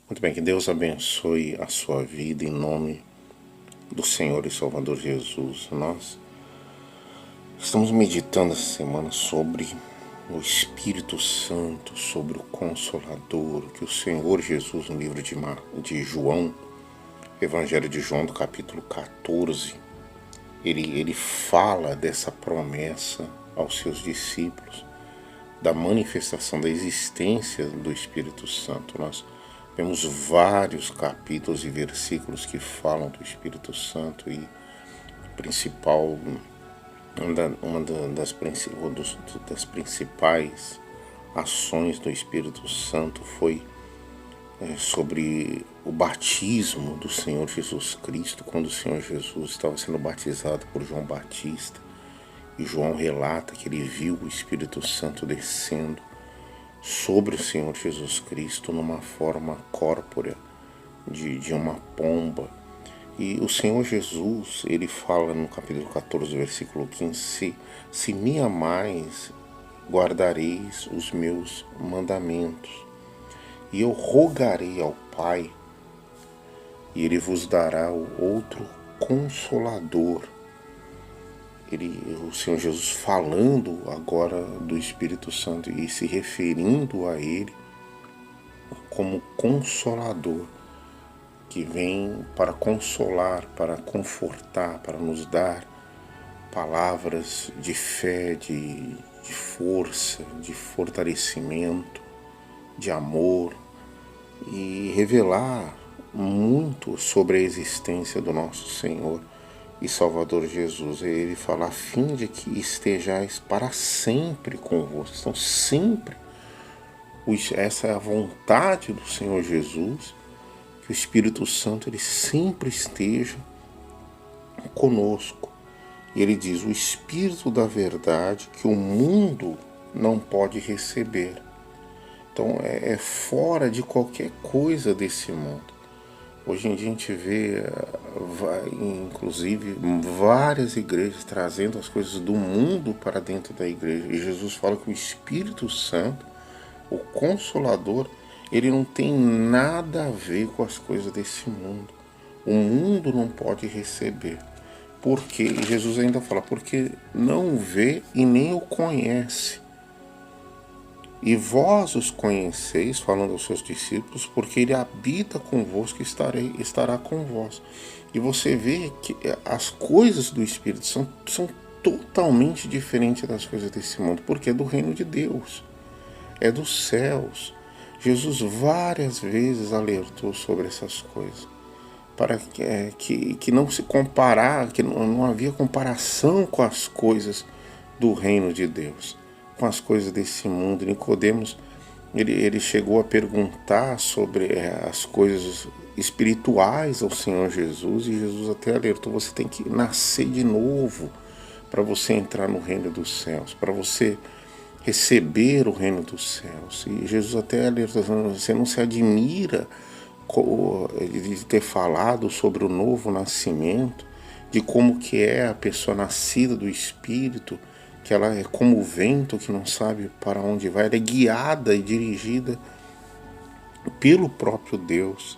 Muito bem, que Deus abençoe a sua vida em nome do Senhor e Salvador Jesus. Nós estamos meditando essa semana sobre o Espírito Santo, sobre o Consolador, que o Senhor Jesus, no livro de João, Evangelho de João, do capítulo 14, ele fala dessa promessa aos seus discípulos, da manifestação da existência do Espírito Santo. Nós vemos vários capítulos e versículos que falam do Espírito Santo e principal, das principais ações do Espírito Santo foi sobre o batismo do Senhor Jesus Cristo, quando o Senhor Jesus estava sendo batizado por João Batista. E João relata que ele viu o Espírito Santo descendo sobre o Senhor Jesus Cristo numa forma corpórea de uma pomba. E o Senhor Jesus, ele fala no capítulo 14, versículo 15, se me amais, guardareis os meus mandamentos, e eu rogarei ao Pai, e ele vos dará o outro Consolador. O Senhor Jesus falando agora do Espírito Santo e se referindo a ele como Consolador, que vem para consolar, para confortar, para nos dar palavras de fé, de força, de fortalecimento, de amor e revelar muito sobre a existência do nosso Senhor e Salvador Jesus. Ele fala a fim de que estejais para sempre convosco. Então sempre, essa é a vontade do Senhor Jesus, que o Espírito Santo ele sempre esteja conosco. E ele diz, o Espírito da verdade que o mundo não pode receber. Então é fora de qualquer coisa desse mundo. Hoje em dia a gente vê, inclusive, várias igrejas trazendo as coisas do mundo para dentro da igreja. E Jesus fala que o Espírito Santo, o Consolador, ele não tem nada a ver com as coisas desse mundo. O mundo não pode receber. Porque, Jesus ainda fala, porque não vê e nem o conhece. E vós os conheceis, falando aos seus discípulos, porque ele habita convosco e estará convosco. E você vê que as coisas do Espírito Santo são totalmente diferentes das coisas desse mundo, porque é do reino de Deus, é dos céus. Jesus várias vezes alertou sobre essas coisas, para que não se comparar, que não havia comparação com as coisas do reino de Deus, com as coisas desse mundo. Nicodemos, ele chegou a perguntar sobre as coisas espirituais ao Senhor Jesus, e Jesus até alertou, você tem que nascer de novo para você entrar no reino dos céus, para você receber o reino dos céus. E Jesus até alertou, você não se admira de ter falado sobre o novo nascimento, de como que é a pessoa nascida do Espírito, que ela é como o vento que não sabe para onde vai, ela é guiada e dirigida pelo próprio Deus.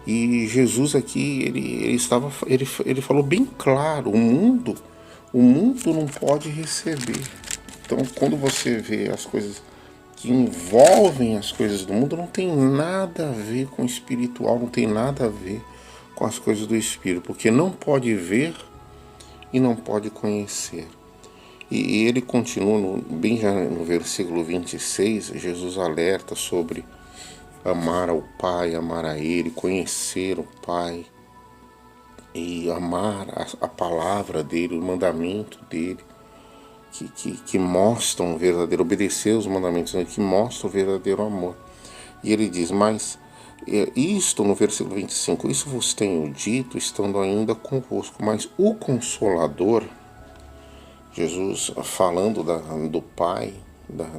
E Jesus aqui, ele falou bem claro, o mundo não pode receber. Então, quando você vê as coisas que envolvem as coisas do mundo, não tem nada a ver com o espiritual, não tem nada a ver com as coisas do Espírito, porque não pode ver e não pode conhecer. E ele continua, bem já no versículo 26, Jesus alerta sobre amar ao Pai, amar a Ele, conhecer o Pai e amar a palavra dEle, o mandamento dEle, que mostram o verdadeiro, obedecer os mandamentos dEle, que mostram o verdadeiro amor. E ele diz, mas isto no versículo 25, isso vos tenho dito estando ainda convosco, mas o Consolador, Jesus falando do Pai,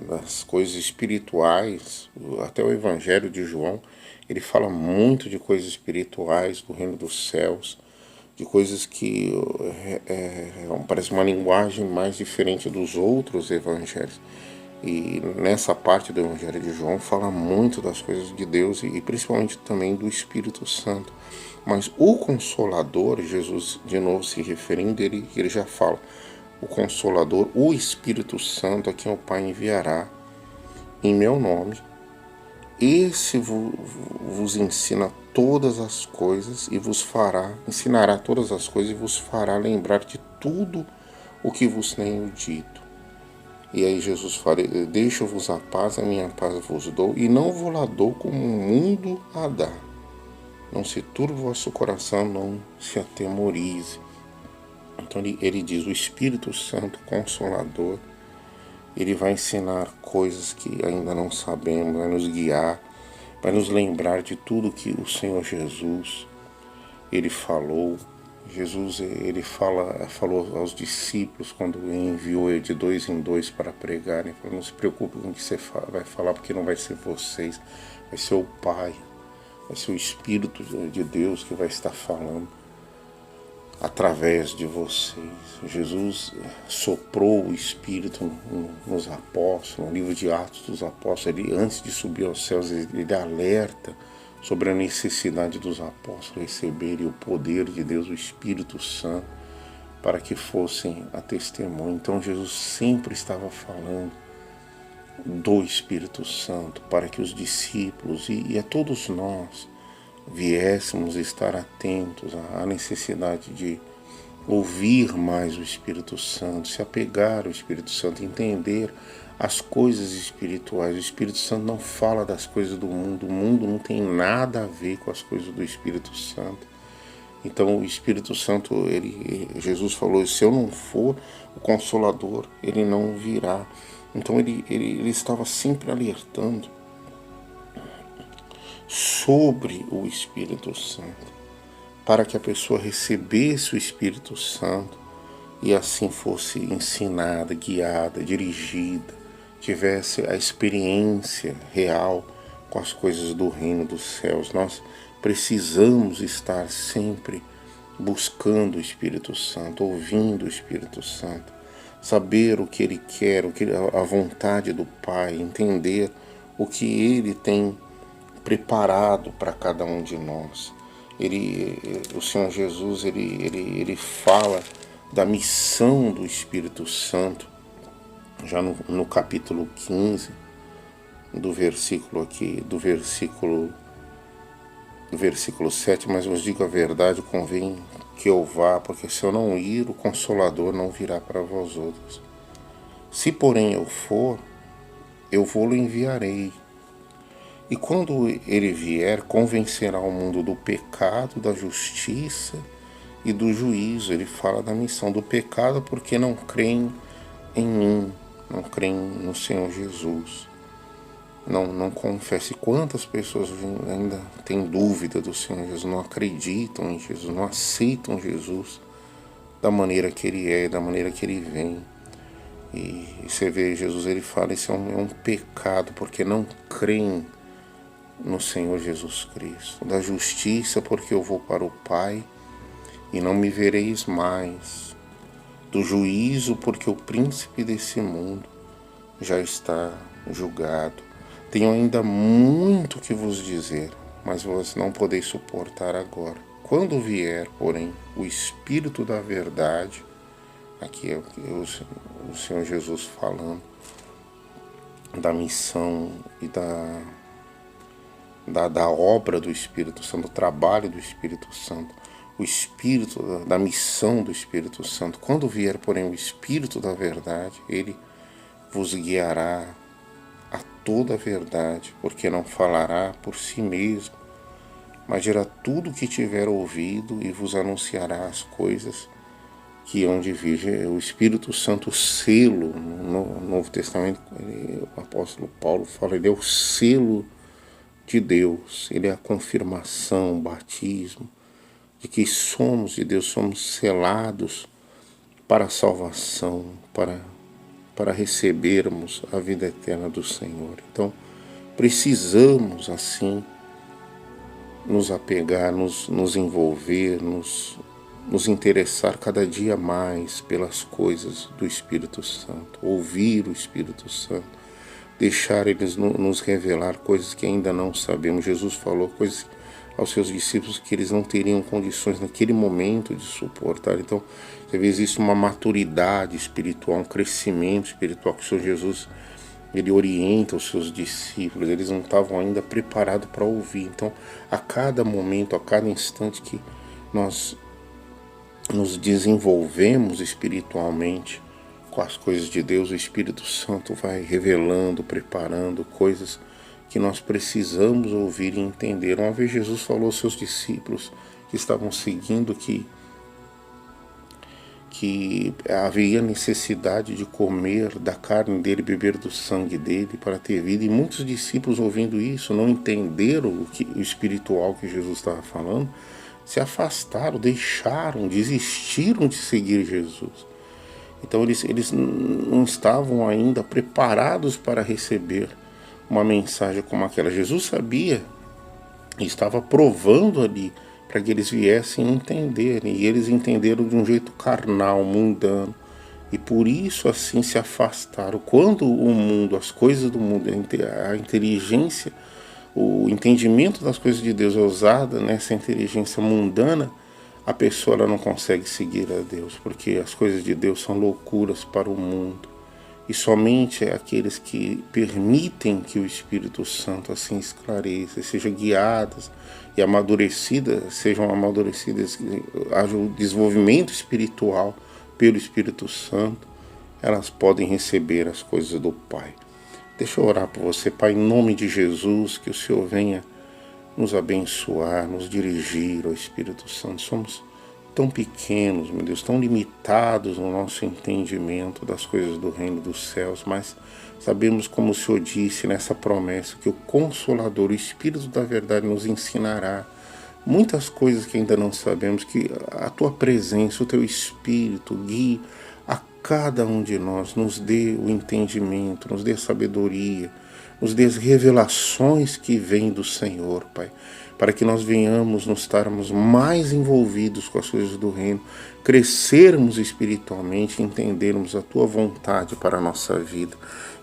das coisas espirituais, até o Evangelho de João, ele fala muito de coisas espirituais, do reino dos céus, de coisas que parece uma linguagem mais diferente dos outros evangelhos. E nessa parte do Evangelho de João fala muito das coisas de Deus e principalmente também do Espírito Santo. Mas o Consolador, Jesus de novo se referindo, ele já fala, o Consolador, o Espírito Santo, a quem o Pai enviará em meu nome, esse vos ensina todas as coisas e ensinará todas as coisas e vos fará lembrar de tudo o que vos tenho dito. E aí Jesus fala, deixo-vos a paz, a minha paz vos dou, e não vos lá dou como o mundo a dá. Não se turbe o vosso coração, não se atemorize. Então ele diz, o Espírito Santo Consolador, ele vai ensinar coisas que ainda não sabemos, vai nos guiar, vai nos lembrar de tudo que o Senhor Jesus, ele falou. Jesus, ele falou aos discípulos quando enviou de 2 em 2 para pregar. Ele falou, não se preocupe com o que você vai falar, porque não vai ser vocês, vai ser o Pai, vai ser o Espírito de Deus que vai estar falando através de vocês. Jesus soprou o Espírito nos apóstolos, no livro de Atos dos Apóstolos. Ele, antes de subir aos céus, ele alerta sobre a necessidade dos apóstolos receberem o poder de Deus, o Espírito Santo, para que fossem a testemunha. Então Jesus sempre estava falando do Espírito Santo para que os discípulos e a todos nós viéssemos estar atentos à necessidade de ouvir mais o Espírito Santo, se apegar ao Espírito Santo, entender as coisas espirituais. O Espírito Santo não fala das coisas do mundo, o mundo não tem nada a ver com as coisas do Espírito Santo. Então o Espírito Santo, Jesus falou, se eu não for o Consolador, ele não virá. Então ele estava sempre alertando sobre o Espírito Santo, para que a pessoa recebesse o Espírito Santo e assim fosse ensinada, guiada, dirigida, tivesse a experiência real com as coisas do reino dos céus. Nós precisamos estar sempre buscando o Espírito Santo, ouvindo o Espírito Santo, saber o que Ele quer, a vontade do Pai, entender o que Ele tem preparado para cada um de nós. O Senhor Jesus, ele fala da missão do Espírito Santo, já no capítulo 15, do versículo 7, mas vos digo a verdade, convém que eu vá, porque se eu não ir, o Consolador não virá para vós outros. Se porém eu for, eu vou-lo enviarei. E quando ele vier, convencerá o mundo do pecado, da justiça e do juízo. Ele fala da missão do pecado porque não creem em mim, não creem no Senhor Jesus. Não confessam. Quantas pessoas ainda têm dúvida do Senhor Jesus, não acreditam em Jesus, não aceitam Jesus da maneira que Ele é, da maneira que Ele vem. E você vê, Jesus, ele fala, isso é um pecado, porque não creem no Senhor Jesus Cristo. Da justiça, porque eu vou para o Pai e não me vereis mais. Do juízo, porque o príncipe desse mundo já está julgado. Tenho ainda muito que vos dizer, mas vós não podeis suportar agora. Quando vier, porém, o Espírito da verdade, aqui é o Senhor Jesus falando da missão e da obra do Espírito Santo, do trabalho do Espírito Santo, o Espírito da missão do Espírito Santo. Quando vier, porém, o Espírito da verdade, ele vos guiará a toda a verdade, porque não falará por si mesmo, mas dirá tudo o que tiver ouvido e vos anunciará as coisas que hão de vir. O Espírito Santo, o selo, no Novo Testamento, o apóstolo Paulo fala, ele é o selo de Deus, ele é a confirmação, o batismo, de que somos de Deus, somos selados para a salvação, para recebermos a vida eterna do Senhor. Então, precisamos, assim, nos apegar, nos envolver, nos interessar cada dia mais pelas coisas do Espírito Santo, ouvir o Espírito Santo, deixar eles nos revelar coisas que ainda não sabemos. Jesus falou coisas aos seus discípulos que eles não teriam condições naquele momento de suportar. Então, às vezes existe uma maturidade espiritual, um crescimento espiritual que o Senhor Jesus, ele orienta os seus discípulos. Eles não estavam ainda preparados para ouvir. Então, a cada momento, a cada instante que nós nos desenvolvemos espiritualmente com as coisas de Deus, o Espírito Santo vai revelando, preparando coisas que nós precisamos ouvir e entender. Uma vez Jesus falou aos seus discípulos que estavam seguindo que havia necessidade de comer da carne dele, beber do sangue dele para ter vida. E muitos discípulos, ouvindo isso, não entenderam o espiritual que Jesus estava falando, se afastaram, deixaram, desistiram de seguir Jesus. Então eles não estavam ainda preparados para receber uma mensagem como aquela. Jesus sabia e estava provando ali para que eles viessem entenderem. E eles entenderam de um jeito carnal, mundano. E por isso assim se afastaram. Quando o mundo, as coisas do mundo, a inteligência, o entendimento das coisas de Deus é usada nessa inteligência mundana, a pessoa ela não consegue seguir a Deus, porque as coisas de Deus são loucuras para o mundo. E somente aqueles que permitem que o Espírito Santo assim esclareça, sejam guiadas e sejam amadurecidas, haja o desenvolvimento espiritual pelo Espírito Santo, elas podem receber as coisas do Pai. Deixa eu orar por você, Pai, em nome de Jesus, que o Senhor venha nos abençoar, nos dirigir ao Espírito Santo. Somos tão pequenos, meu Deus, tão limitados no nosso entendimento das coisas do reino dos céus, mas sabemos, como o Senhor disse nessa promessa, que o Consolador, o Espírito da verdade, nos ensinará muitas coisas que ainda não sabemos, que a Tua presença, o Teu Espírito guie a cada um de nós, nos dê o entendimento, nos dê a sabedoria, nos dê as revelações que vêm do Senhor, Pai, para que nós venhamos nos estarmos mais envolvidos com as coisas do reino, crescermos espiritualmente, entendermos a Tua vontade para a nossa vida.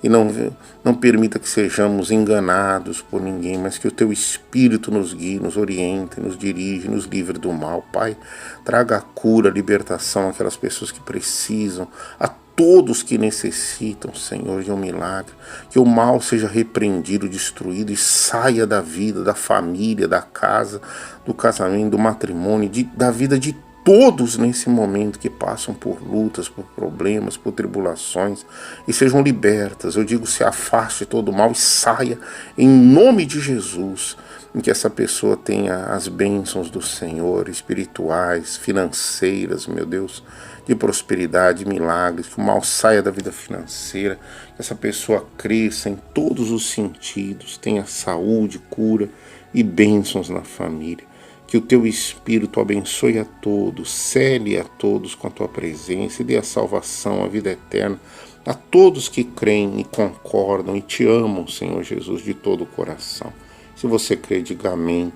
E não permita que sejamos enganados por ninguém, mas que o Teu Espírito nos guie, nos oriente, nos dirige, nos livre do mal. Pai, traga a cura, a libertação àquelas pessoas que precisam, a todos que necessitam, Senhor, de um milagre. Que o mal seja repreendido, destruído e saia da vida, da família, da casa, do casamento, do matrimônio, da vida de todos nesse momento que passam por lutas, por problemas, por tribulações, e sejam libertas. Eu digo, se afaste todo o mal e saia em nome de Jesus, em que essa pessoa tenha as bênçãos do Senhor, espirituais, financeiras, meu Deus, de prosperidade, milagres, que o mal saia da vida financeira, que essa pessoa cresça em todos os sentidos, tenha saúde, cura e bênçãos na família. Que o Teu Espírito abençoe a todos, cele a todos com a Tua presença e dê a salvação, a vida eterna, a todos que creem e concordam e Te amam, Senhor Jesus, de todo o coração. Se você crê, diga amém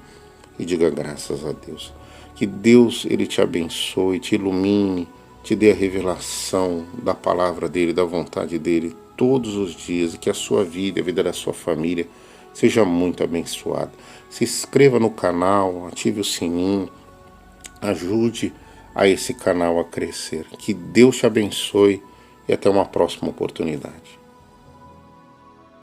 e diga graças a Deus. Que Deus, Ele te abençoe, te ilumine, te dê a revelação da palavra dEle, da vontade dEle, todos os dias, e que a sua vida, a vida da sua família, seja muito abençoada. Se inscreva no canal, ative o sininho, ajude a esse canal a crescer. Que Deus te abençoe e até uma próxima oportunidade.